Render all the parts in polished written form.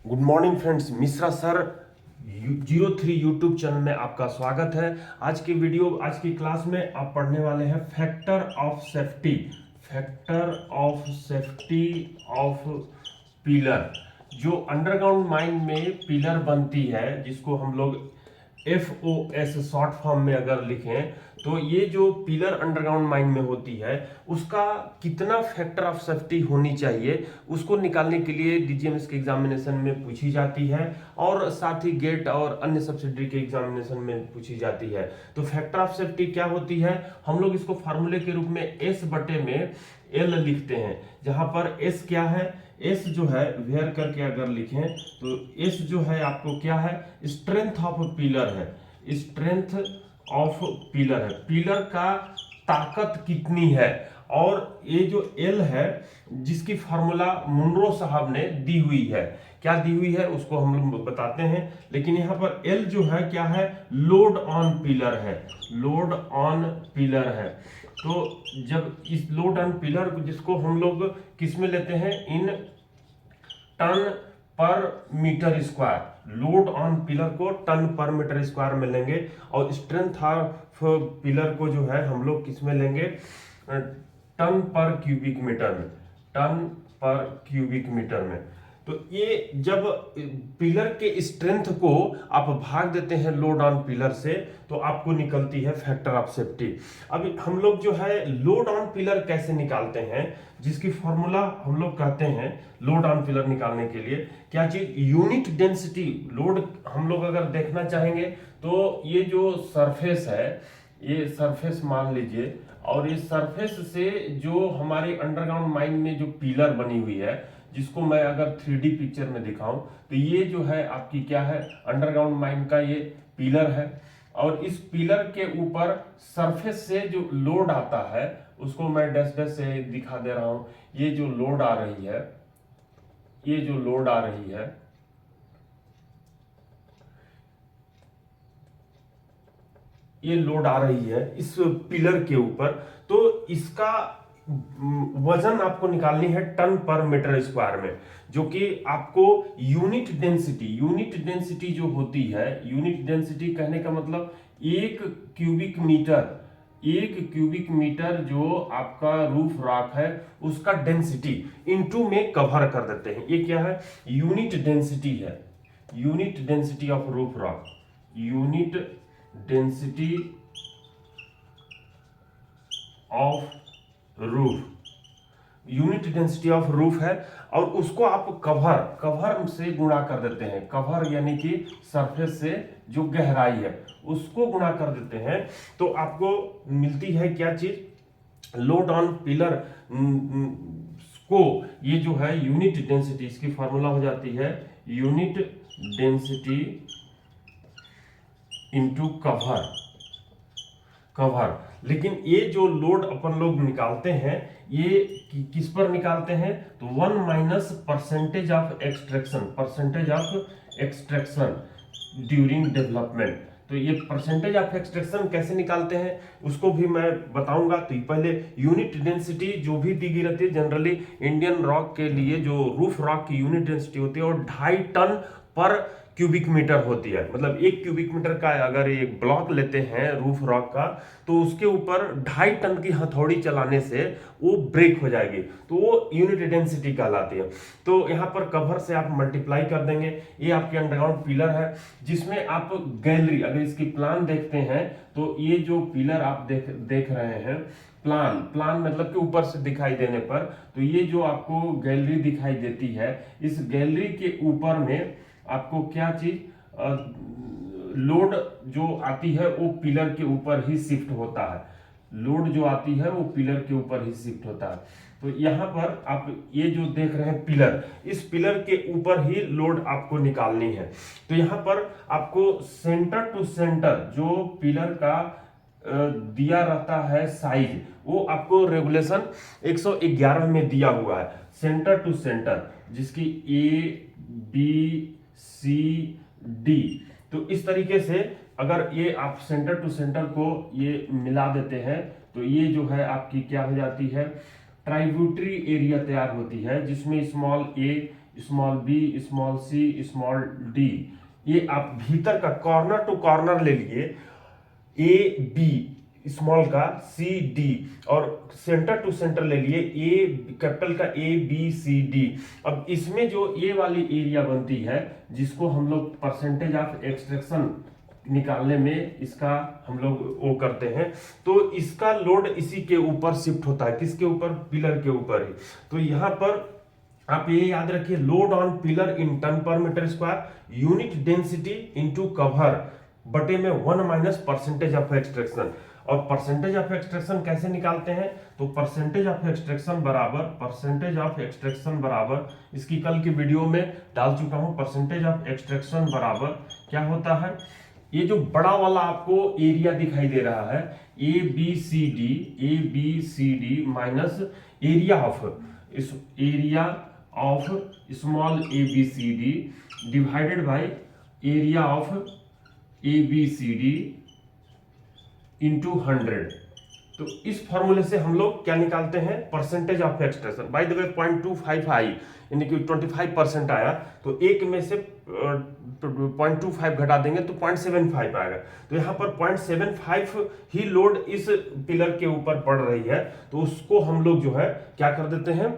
Good morning friends, Mishra sir 03 YouTube channel में आपका स्वागत है। आज की क्लास में आप पढ़ने वाले हैं factor of safety. Factor of safety of pillar. जो अंडरग्राउंड माइन में पिलर बनती है, जिसको हम लोग FOS शॉर्ट फॉर्म में अगर लिखें, तो ये जो पिलर अंडरग्राउंड माइन में होती है उसका कितना फैक्टर ऑफ सेफ्टी होनी चाहिए, उसको निकालने के लिए DGMS के एग्जामिनेशन में पूछी जाती है और साथ ही गेट और अन्य सब्सिडरी के एग्जामिनेशन में पूछी जाती है। तो फैक्टर ऑफ सेफ्टी क्या होती है, हम लोग इसको फार्मूले के रूप में S बटे में L लिखते हैं, जहां पर S क्या है, S जो है वेयर करके अगर लिखें तो S जो है आपको क्या है, स्ट्रेंथ ऑफ पिलर है। स्ट्रेंथ ऑफ पिलर है, पिलर का ताकत कितनी है। और ये जो L है जिसकी फार्मूला मुनरो साहब ने दी हुई है, क्या दी हुई है उसको हम लोग बताते हैं। लेकिन यहाँ पर L जो है क्या है, लोड ऑन पिलर है। लोड ऑन पिलर है। तो जब इस लोड ऑन पिलर जिसको हम लोग किस में लेते हैं, in ton per metre square, load on pillar को टन पर मीटर स्क्वायर में लेंगे और स्ट्रेंथ ऑफ पिलर को जो है हम लोग किस में लेंगे, टन पर क्यूबिक मीटर में। टन पर क्यूबिक मीटर में। तो ये जब पिलर के स्ट्रेंथ को आप भाग देते हैं लोड ऑन पिलर से, तो आपको निकलती है फैक्टर ऑफ सेफ्टी। अब हम लोग जो है लोड ऑन पिलर कैसे निकालते हैं, जिसकी फॉर्मूला हम लोग कहते हैं लोड ऑन पिलर निकालने के लिए, क्या चीज, यूनिट डेंसिटी। लोड हम लोग अगर देखना चाहेंगे तो ये जो सरफेस है, ये सरफेस मान लीजिए, और इस सरफेस से जो हमारे अंडरग्राउंड माइन में जो पिलर बनी हुई है, जिसको मैं अगर 3D पिक्चर में दिखाऊं तो ये जो है आपकी क्या है, अंडरग्राउंड माइन का ये पिलर है। और इस पिलर के ऊपर सरफेस से जो लोड आता है उसको मैं डैश डैश से दिखा दे रहा हूं। ये जो लोड आ रही है, ये जो लोड आ रही है, ये लोड आ रही है इस पिलर के ऊपर, तो इसका वजन आपको निकालनी है टन पर मीटर स्क्वायर में, जो कि आपको यूनिट डेंसिटी जो होती है, यूनिट डेंसिटी कहने का मतलब एक क्यूबिक मीटर, एक क्यूबिक मीटर जो आपका रूफ रॉक है उसका डेंसिटी इनटू में कवर कर देते हैं। ये क्या है, यूनिट डेंसिटी है। Unit density of roof rock, unit density of roof, unit density of roof है। और उसको आप कवर से गुणा कर देते हैं। कवर यानी कि सरफेस से जो गहराई है उसको गुणा कर देते हैं, तो आपको मिलती है क्या चीज, लोड ऑन पिलर को, ये जो है यूनिट डेंसिटी, इसकी फॉर्मूला हो जाती है यूनिट डेंसिटी इनटू कवर। लेकिन ये जो लोड अपन लोग निकालते हैं, ये किस पर निकालते हैं, तो 1 minus percentage of extraction during development. तो ये परसेंटेज ऑफ एक्सट्रैक्शन कैसे निकालते हैं उसको भी मैं बताऊंगा। तो पहले यूनिट डेंसिटी जो भी दी गई रहती है, जनरली इंडियन रॉक के लिए जो रूफ रॉक की यूनिट डेंसिटी होती है वो 2.5 टन पर क्यूबिक मीटर होती है। मतलब एक क्यूबिक मीटर का अगर एक ब्लॉक लेते हैं रूफ रॉक का, तो उसके ऊपर 2.5 टन की हथौड़ी चलाने से वो ब्रेक हो जाएगी, तो वो यूनिट डेंसिटी कहलाती है। तो यहाँ पर कवर से आप मल्टीप्लाई कर देंगे। ये आपके अंडरग्राउंड पिलर है, जिसमें आप गैलरी, अगर इसकी प्लान देखते हैं तो ये जो पिलर आप देख रहे हैं, प्लान मतलब कि ऊपर से दिखाई देने पर, तो ये जो आपको गैलरी दिखाई देती है, इस गैलरी के ऊपर में आपको क्या चीज, लोड जो आती है वो पिलर के ऊपर ही शिफ्ट होता है। लोड जो आती है वो पिलर के ऊपर ही शिफ्ट होता है। तो यहाँ पर आप ये जो देख रहे हैं पिलर, इस पिलर के ऊपर ही लोड आपको निकालनी है। तो यहाँ पर आपको सेंटर टू सेंटर जो पिलर का दिया रहता है साइज, वो आपको रेगुलेशन 111 में दिया हुआ है, सेंटर टू सेंटर, जिसकी ABCD। तो इस तरीके से अगर ये आप सेंटर टू सेंटर को ये मिला देते हैं, तो ये जो है आपकी क्या हो जाती है, ट्राइब्यूटरी एरिया तैयार होती है, जिसमें स्मॉल ए small B, small C, small D, ये आप भीतर का कॉर्नर टू कॉर्नर ले लिए, ए बी स्मॉल का, सी डी, और सेंटर टू सेंटर ले लिए ए कैपिटल का, ए बी सी डी। अब इसमें जो ए वाली एरिया बनती है जिसको हम लोग परसेंटेज ऑफ एक्सट्रैक्शन निकालने में इसका हम लोग वो करते हैं, तो इसका लोड इसी के ऊपर शिफ्ट होता है। किसके ऊपर? पिलर के ऊपर ही। तो यहां पर आप ये याद रखिए, load on pillar in ton per metre square, unit density into cover बटे में 1 माइनस परसेंटेज ऑफ एक्सट्रैक्शन। और परसेंटेज ऑफ एक्सट्रैक्शन कैसे निकालते हैं? तो परसेंटेज ऑफ एक्सट्रैक्शन बराबर इसकी कल की वीडियो में डाल चुका हूं। परसेंटेज ऑफ एक्सट्रैक्शन बराबर क्या होता है? ये जो बड़ा वाला आपको एरिया दिखाई दे रहा है, A B C D minus area of small A B C D divided by area of A B C D into 100। तो इस फॉर्मूले से हम लोग क्या निकालते हैं? Percentage of extraction. By the way 0.25 आई, यानी कि 25% आया, तो एक में से 0.25 घटा देंगे तो 0.75 आएगा। तो यहाँ पर 0.75 ही लोड इस पिलर के ऊपर पड़ रही है, तो उसको हम लोग जो है क्या कर देते हैं?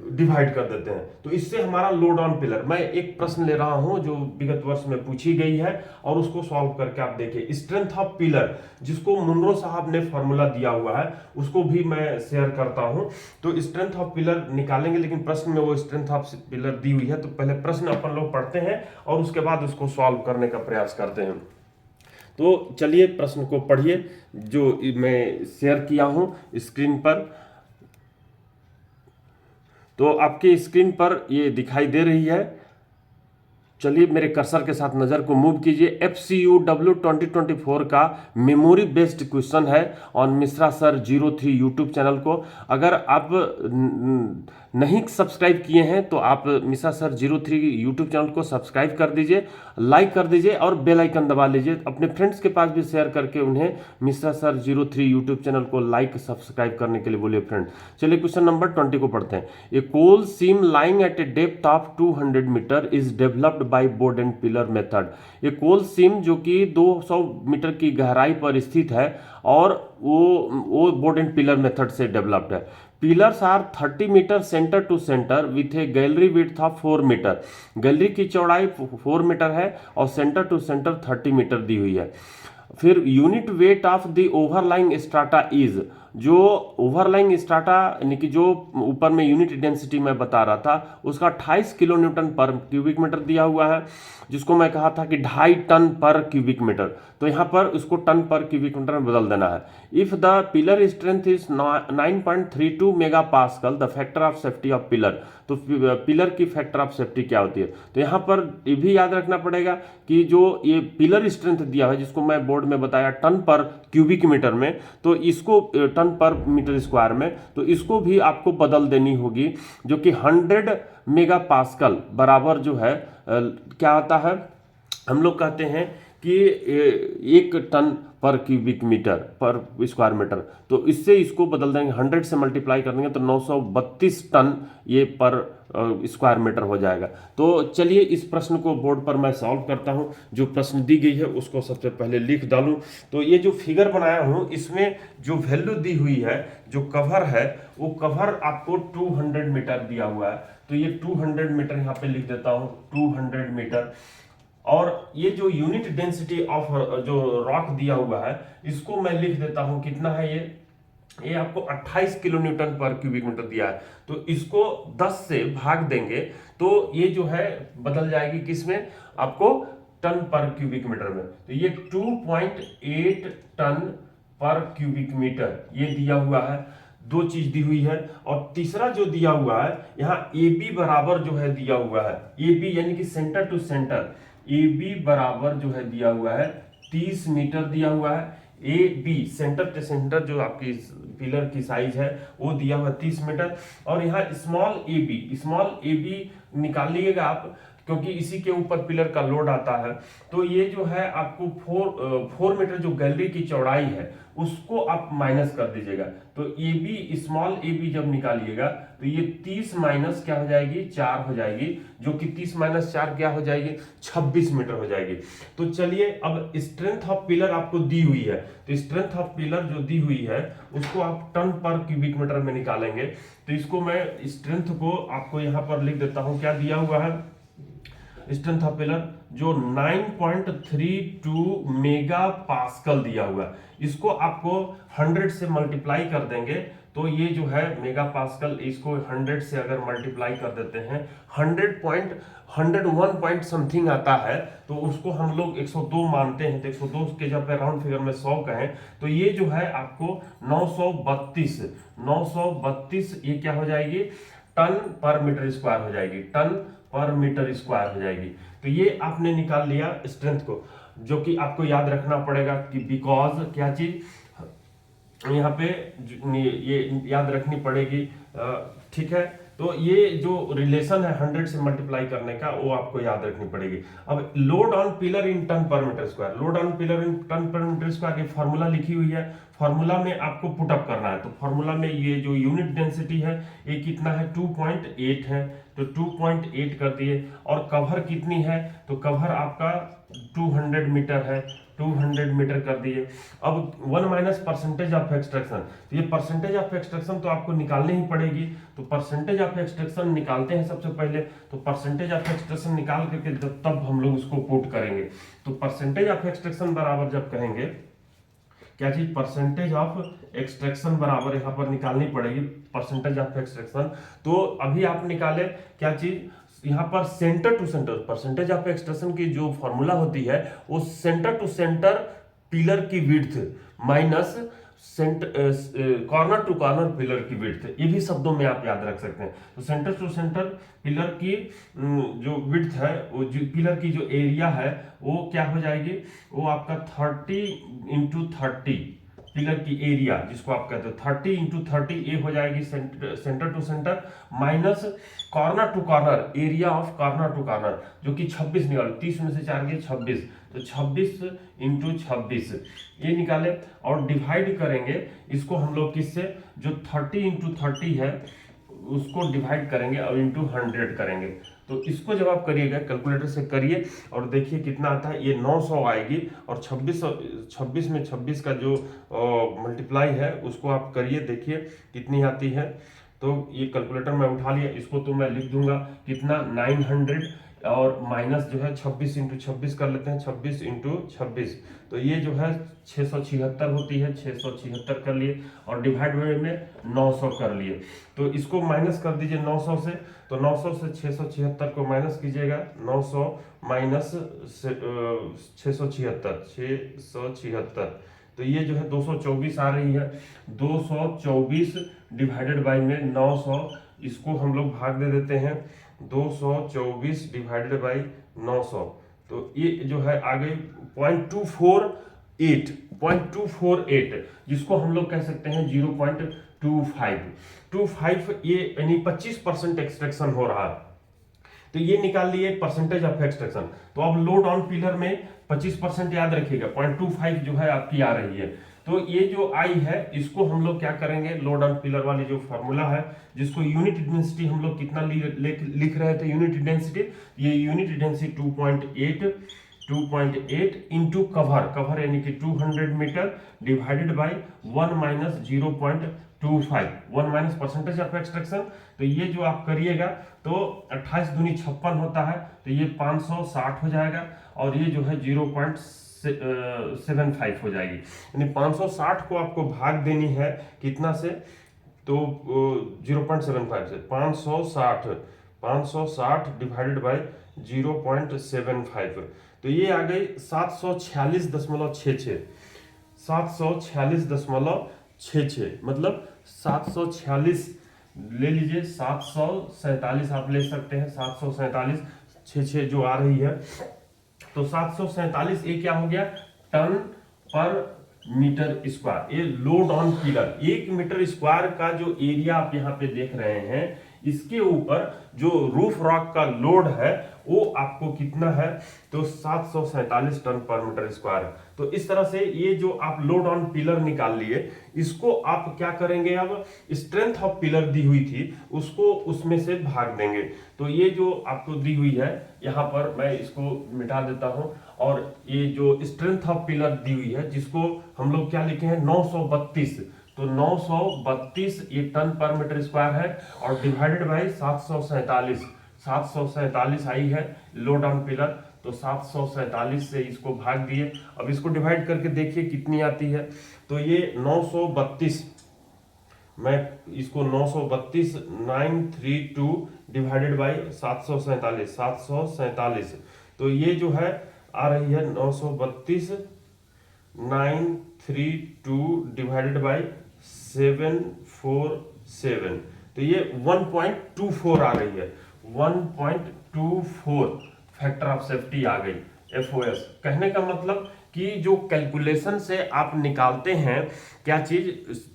डिवाइड कर देते हैं। तो इससे हमारा लोड ऑन पिलर, मैं एक प्रश्न ले रहा हूं जो विगत वर्ष में पूछी गई है और उसको सॉल्व करके आप देखिए। स्ट्रेंथ ऑफ पिलर, जिसको मुनरो साहब ने फॉर्मूला दिया हुआ है, उसको भी मैं शेयर करता हूं। तो स्ट्रेंथ ऑफ पिलर निकालेंगे, लेकिन प्रश्न में वो स्ट्रेंथ ऑफ पिलर दी हुई है। तो पहले प्रश्न अपन लोग पढ़ते हैं और उसके बाद उसको सॉल्व करने का प्रयास करते हैं। तो चलिए प्रश्न को पढ़िए जो मैं शेयर किया हूं स्क्रीन पर। तो आपकी स्क्रीन पर ये दिखाई दे रही है। चलिए मेरे कर्सर के साथ नज़र को मूव कीजिए। FCUW 2024 का मेमोरी बेस्ड क्वेश्चन है on Mishra sir 03 YouTube channel को। अगर आप नहीं सब्सक्राइब किए हैं तो आप मिश्रा सर 03 यूट्यूब चैनल को सब्सक्राइब कर दीजिए, लाइक कर दीजिए और बेल आइकन दबा लीजिए। अपने फ्रेंड्स के पास भी शेयर करके उन्हें मिश्रा सर 03 यूट्यूब चैनल को लाइक सब्सक्राइब करने के लिए बोलिए फ्रेंड। चलिए क्वेश्चन नंबर 20 को पढ़ते हैं। A coal seam lying at a depth of 200 metre is developed by board and pillar method. ये कोल सीम जो कि 200 मीटर की गहराई पर स्थित है और वो बोर्ड एंड पिलर मेथड से डेवलप्ड है। Pillars are 30 metre centre to centre with a gallery width of 4 metre. Gallery की चौड़ाई 4 मीटर है और सेंटर टू सेंटर 30 मीटर दी हुई है। फिर unit weight of the overlying strata is, जो ओवरलाइंग स्ट्राटा यानी कि जो ऊपर में यूनिट डेंसिटी मैं बता रहा था उसका 28 किलो न्यूटन पर क्यूबिक मीटर दिया हुआ है, जिसको मैं कहा था कि 2.5 टन पर क्यूबिक मीटर। तो यहाँ पर उसको टन पर क्यूबिक मीटर में बदल देना है। If the pillar strength is 9.32 mega pascal the factor of safety of pillar. तो पिलर की फैक्टर ऑफ सेफ्टी क्या होती है? तो यहाँ पर ये भी याद रखना पड़ेगा कि जो ये पिलर स्ट्रेंथ दिया है, जिसको मैं बोर्ड में बताया टन पर क्यूबिक मीटर में, तो इसको टन पर मीटर स्क्वायर में, तो इसको भी आपको बदल देनी होगी, जो कि 100 मेगा पास्कल बराबर जो है क्या आता है? हम लोग कहते हैं कि 1 टन पर क्यूबिक मीटर पर स्क्वायर मीटर। तो इससे इसको बदल देंगे, 100 से मल्टीप्लाई कर देंगे तो 932 टन ये पर स्क्वायर मीटर हो जाएगा। तो चलिए इस प्रश्न को बोर्ड पर मैं सॉल्व करता हूं। जो प्रश्न दी गई है उसको सबसे पहले लिख डालूं। तो ये जो फिगर बनाया हूं इसमें जो वैल्यू दी हुई है, जो कवर है, वो कवर आपको 200 मीटर दिया हुआ है। तो ये 200 मीटर यहाँ पे लिख देता हूँ, 200 मीटर। और ये जो यूनिट डेंसिटी ऑफ जो रॉक दिया हुआ है इसको मैं लिख देता हूं, कितना है ये आपको 28 किलो न्यूटन पर क्यूबिक मीटर दिया है। तो इसको 10 से भाग देंगे तो ये जो है बदल जाएगी किसमें? आपको टन पर क्यूबिक मीटर में। तो ये 2.8 टन पर क्यूबिक मीटर ये दिया हुआ है। दो चीज दी हुई है। और तीसरा जो दिया हुआ है यहाँ ए बी बराबर जो है दिया हुआ है, ए बी यानी कि centre to centre, A B बराबर जो है दिया हुआ है 30 मीटर दिया हुआ है। A B centre to centre जो आपकी पिलर की साइज है वो दिया हुआ 30 मीटर। और यहाँ स्मॉल ए बी निकालिएगा आप, क्योंकि इसी के ऊपर पिलर का लोड आता है। तो ये जो है आपको 4 मीटर जो गैलरी की चौड़ाई है उसको आप माइनस कर दीजिएगा। तो A B small A B जब निकालिएगा तो ये 30 माइनस क्या हो जाएगी 4 हो जाएगी, जो कि 30 माइनस 4 क्या हो जाएगी 26 मीटर हो जाएगी। तो चलिए अब स्ट्रेंथ ऑफ पिलर आपको दी हुई है, तो स्ट्रेंथ ऑफ पिलर जो दी हुई है उसको आप टन पर क्यूबिक मीटर में निकालेंगे। तो इसको मैं स्ट्रेंथ को आपको यहाँ पर लिख देता हूँ, क्या दिया हुआ है स्ट्रेंथ ऑफ पिलर जो 9.32 मेगा पास्कल दिया हुआ है, इसको आपको 100 से मल्टीप्लाई कर देंगे तो ये जो है मेगा पास्कल, इसको 100 से अगर मल्टीप्लाई कर देते हैं 101 पॉइंट समथिंग आता है, तो उसको हम लोग 102 मानते हैं। तो 102 के जब राउंड फिगर में 100 कहें तो ये जो है आपको 932 ये क्या हो जाएगी टन पर मीटर स्क्वायर हो जाएगी, टन पर मीटर स्क्वायर हो जाएगी। तो ये आपने निकाल लिया स्ट्रेंथ को, जो कि आपको याद रखना पड़ेगा कि बिकॉज क्या चीज यहाँ पे ये याद रखनी पड़ेगी, ठीक है। तो ये जो रिलेशन है 100 से मल्टीप्लाई करने का वो आपको याद रखनी पड़ेगी। अब load on pillar in ton per metre square, load on pillar in ton per metre square की फॉर्मूला लिखी हुई है, फॉर्मूला में आपको पुटअप करना है। तो फॉर्मूला में ये जो यूनिट डेंसिटी है ये कितना है 2.8 है, तो 2.8 कर दिए। और कवर कितनी है, तो कवर आपका 200 मीटर है, 200 मीटर कर दिए। अब 1 माइनस परसेंटेज ऑफ एक्सट्रैक्शन, तो ये परसेंटेज ऑफ एक्सट्रैक्शन तो आपको निकालनी ही पड़ेगी। तो परसेंटेज ऑफ एक्सट्रैक्शन निकालते हैं सबसे पहले, तो परसेंटेज ऑफ एक्सट्रैक्शन निकाल करके तब हम लोग उसको पुट करेंगे। तो परसेंटेज ऑफ एक्सट्रैक्शन बराबर जब कहेंगे क्या चीज परसेंटेज ऑफ एक्सट्रैक्शन बराबर यहाँ पर निकालनी पड़ेगी परसेंटेज ऑफ एक्सट्रैक्शन। तो अभी आप निकाले क्या चीज यहाँ पर centre to centre, percentage of extraction की जो फॉर्मूला होती है वो सेंटर टू सेंटर पिलर की width minus corner to corner pillar की विड्थ, ये भी शब्दों में आप याद रख सकते हैं। तो सेंटर टू सेंटर पिलर की जो विड्थ है, वो जो पिलर की जो एरिया है वो क्या हो जाएगी, वो आपका 30 × 30 पिलर की एरिया जिसको आप कहते हो 30 × 30 ये हो जाएगी centre to centre minus corner to corner area of corner to corner, जो कि 26 निकालो, 30 में से 4 गए 26, तो 26 × 26 ये निकाले। और डिवाइड करेंगे इसको हम लोग किससे, जो 30 × 30 है उसको डिवाइड करेंगे और इंटू 100 करेंगे। तो इसको जब आप करिएगा कैलकुलेटर से करिए और देखिए कितना आता है, ये 900 आएगी। और 26 में 26 का जो मल्टीप्लाई है उसको आप करिए, देखिए कितनी आती है। तो ये कैलकुलेटर में उठा लिया, इसको तो मैं लिख दूंगा कितना 900 और माइनस जो है 26 × 26 कर लेते हैं, 26 × 26, तो ये जो है 676 होती है, 676 कर लिए और डिवाइड में 900 कर लिए। तो इसको माइनस कर दीजिए 900 से, तो 900 से 676 को माइनस कीजिएगा, 900 माइनस 676, तो ये जो है 224 आ रही है। 224 डिवाइडेड बाई में 900, इसको हम लोग भाग दे देते हैं, 224 डिवाइडेड बाई 900, तो ये जो है आ गई 0.248, जिसको हम लोग कह सकते हैं 0.25, ये यानी 25% एक्सट्रैक्शन हो रहा है। तो ये निकाल लिए परसेंटेज ऑफ एक्सट्रैक्शन। तो अब लोड ऑन पिलर में 25% याद रखिएगा, 0.25 जो है आपकी आ रही है। तो ये जो आई है इसको हम लोग क्या करेंगे, लोड ऑन पिलर वाली जो फॉर्मूला है जिसको यूनिट डेंसिटी हम लोग कितना लिख रहे थे, यूनिट डेंसिटी, ये यूनिट डेंसिटी 2.8 इंटू कवर यानी कि 200 metre divided by 1 minus 0.25, 1 minus percentage of extraction. तो ये जो आप करिएगा तो 28 दूनी 56 होता है, तो ये 560 हो जाएगा और ये जो है 0.75 हो जाएगी। यानी 560 को आपको भाग देनी है कितना से, तो 0.75 से 560 डिवाइडेड बाई 0.75, तो ये आ गई 746.66, 746.66, मतलब 746 ले लीजिए, 747 आप ले सकते हैं, 747.66 जो आ रही है। तो 747 ये क्या हो गया टन पर मीटर स्क्वायर। ये load on pillar 1 metre square का जो एरिया आप यहाँ पे देख रहे हैं, इसके ऊपर जो रूफ रॉक का लोड है वो आपको कितना है, तो 747 टन पर मीटर स्क्वायर। तो इस तरह से ये जो आप लोड ऑन पिलर निकाल लिए, इसको आप क्या करेंगे, अब स्ट्रेंथ ऑफ पिलर दी हुई थी उसको उसमें से भाग देंगे। तो ये जो आपको दी हुई है यहाँ पर मैं इसको मिटा देता हूं, और ये जो स्ट्रेंथ ऑफ पिलर दी हुई है जिसको हम लोग क्या लिखे हैं 932, तो 932 ये टन पर मीटर स्क्वायर है, और डिवाइडेड बाई 747 आई है लोड ऑन पिलर, तो 747 से इसको भाग दिए। अब इसको डिवाइड करके देखिए कितनी आती है, तो ये 932, मैं इसको 932 932 डिवाइडेड बाई 747, तो ये जो है आ रही है 932 932 डिवाइडेड बाई 747, तो ये 1.24 आ रही है, 1.24 फैक्टर ऑफ सेफ्टी आ गई, FOS। कहने का मतलब कि जो कैलकुलेशन से आप निकालते हैं क्या चीज,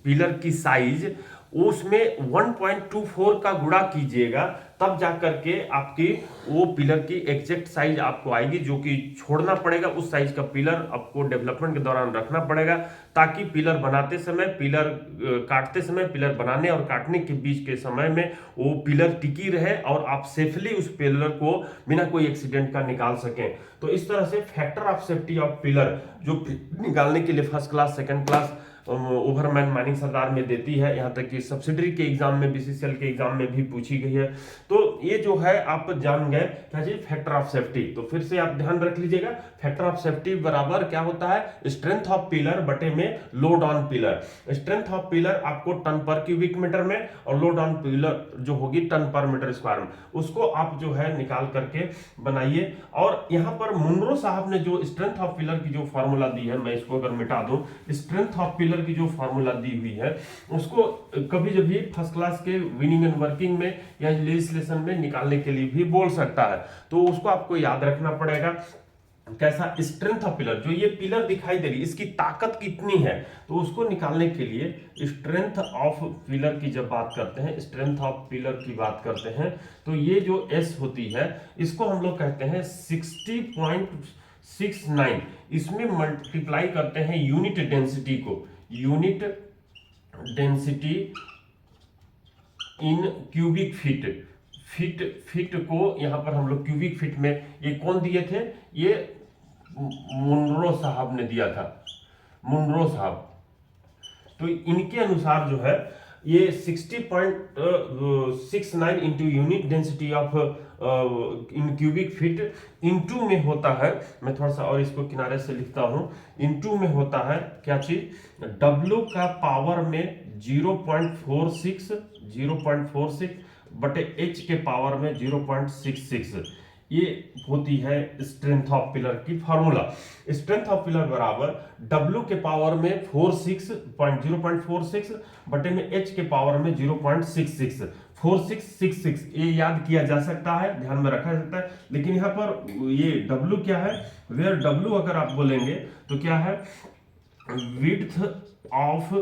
पिलर की साइज, उसमें 1.24 का गुणा कीजिएगा, तब जाकर के आपकी वो पिलर की एग्जैक्ट साइज आपको आएगी, जो कि छोड़ना पड़ेगा उस साइज का पिलर आपको डेवलपमेंट के दौरान रखना पड़ेगा, ताकि पिलर बनाते समय, पिलर काटते समय, पिलर बनाने और काटने के बीच के समय में वो पिलर टिकी रहे और आप सेफली उस पिलर को बिना कोई एक्सीडेंट का निकाल सकें। तो इस तरह से factor of safety of pillar जो निकालने के लिए first class, second class overman mining sardar में देती है, यहाँ तक कि सब्सिडरी के एग्जाम में, BCCL के एग्जाम में भी पूछी गई है। तो ये जो है आप जान गए क्या चीज, फैक्टर ऑफ सेफ्टी। तो फिर से आप ध्यान रख लीजिएगा, फैक्टर ऑफ सेफ्टी बराबर क्या होता है, स्ट्रेंथ ऑफ पिलर बटे में load on pillar. Strength of pillar आपको टन पर क्यूबिक मीटर में, और लोड ऑन पिलर जो होगी टन पर मीटर स्क्वायर में, उसको आप जो है निकाल करके बनाइए। और यहाँ पर मुनरो साहब ने जो स्ट्रेंथ ऑफ पिलर की जो फॉर्मूला दी है, मैं इसको अगर मिटा दूं, स्ट्रेंथ ऑफ पिलर की जो फॉर्मूला दी हुई है उसको कभी जब भी फर्स्ट क्लास के विनिंग एंड वर्किंग में या लेजिस्लेशन में निकालने के लिए भी बोल सकता है, तो उसको आपको याद रखना पड़ेगा। कैसा, स्ट्रेंथ ऑफ पिलर, जो ये पिलर दिखाई दे रही है इसकी ताकत कितनी है, तो उसको निकालने के लिए स्ट्रेंथ ऑफ पिलर की जब बात करते हैं, स्ट्रेंथ ऑफ पिलर की बात करते हैं, तो ये जो S होती है इसको हम लोग कहते हैं 60.69, इसमें मल्टीप्लाई करते हैं यूनिट डेंसिटी को, unit density in cubic feet को यहां पर हम लोग क्यूबिक फीट में, ये कौन दिए थे, ये मुनरो साहब ने दिया था, मुनरो साहब। तो इनके अनुसार जो है ये 60.69 into unit density of in cubic feet into में होता है, मैं थोड़ा सा और इसको किनारे से लिखता हूं, इंटू में होता है क्या चीज, W का पावर में 0.46 बटे H के पावर में 0.66, ये होती है स्ट्रेंथ ऑफ पिलर की फॉर्मूला। स्ट्रेंथ ऑफ पिलर बराबर W के पावर में 0.46 बटे में H के पावर में 0.66, 4666 ये याद किया जा सकता है, ध्यान में रखा जा सकता है। लेकिन यहाँ पर ये W क्या है, वेयर W अगर आप बोलेंगे तो क्या है, विड्थ ऑफ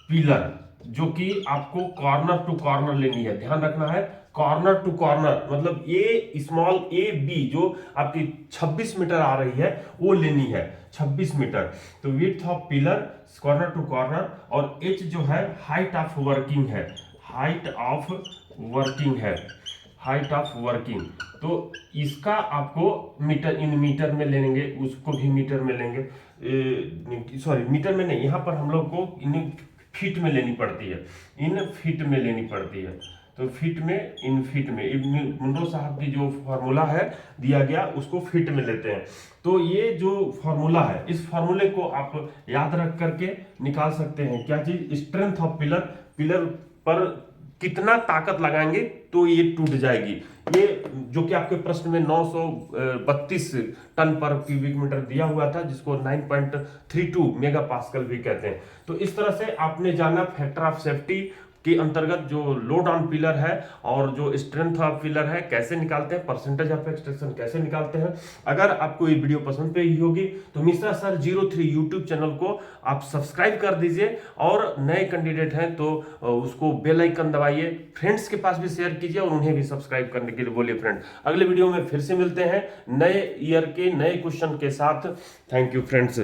पिलर, जो कि आपको कॉर्नर टू कॉर्नर लेनी है, ध्यान रखना है, कॉर्नर टू कॉर्नर, मतलब ए स्मॉल ए बी जो आपकी 26 मीटर आ रही है वो लेनी है, 26 मीटर। तो width of pillar corner to corner, और H जो है हाइट ऑफ वर्किंग है, हाइट ऑफ वर्किंग, तो इसका आपको मीटर, इन मीटर में लेंगे, उसको भी मीटर में लेंगे, सॉरी मीटर में नहीं, यहाँ पर हम लोग को इन फीट में लेनी पड़ती है, इन फीट में लेनी पड़ती है, तो फीट में, इन फीट में, मुनरो साहब की जो फॉर्मूला है दिया गया उसको फीट में लेते हैं। तो ये जो फॉर्मूला है, इस फॉर्मूले को आप याद रख करके निकाल सकते हैं क्या चीज, स्ट्रेंथ ऑफ पिलर, पिलर पर कितना ताकत लगाएंगे तो ये टूट जाएगी, ये जो कि आपके प्रश्न में 932 टन पर क्यूबिक मीटर दिया हुआ था, जिसको 9.32 मेगा पास्कल भी कहते हैं। तो इस तरह से आपने जाना फैक्टर ऑफ सेफ्टी के अंतर्गत जो लोड ऑन पिलर है और जो स्ट्रेंथ ऑफ पिलर है कैसे निकालते हैं, परसेंटेज ऑफ एक्सट्रैक्शन कैसे निकालते हैं। अगर आपको ये वीडियो पसंद आई होगी तो मिश्रा सर 03 यूट्यूब चैनल को आप सब्सक्राइब कर दीजिए और नए कैंडिडेट हैं तो उसको बेल आइकन दबाइए, फ्रेंड्स के पास भी शेयर कीजिए और उन्हें भी सब्सक्राइब करने के लिए बोलिए। फ्रेंड अगले वीडियो में फिर से मिलते हैं नए ईयर के नए क्वेश्चन के साथ। Thank you friends.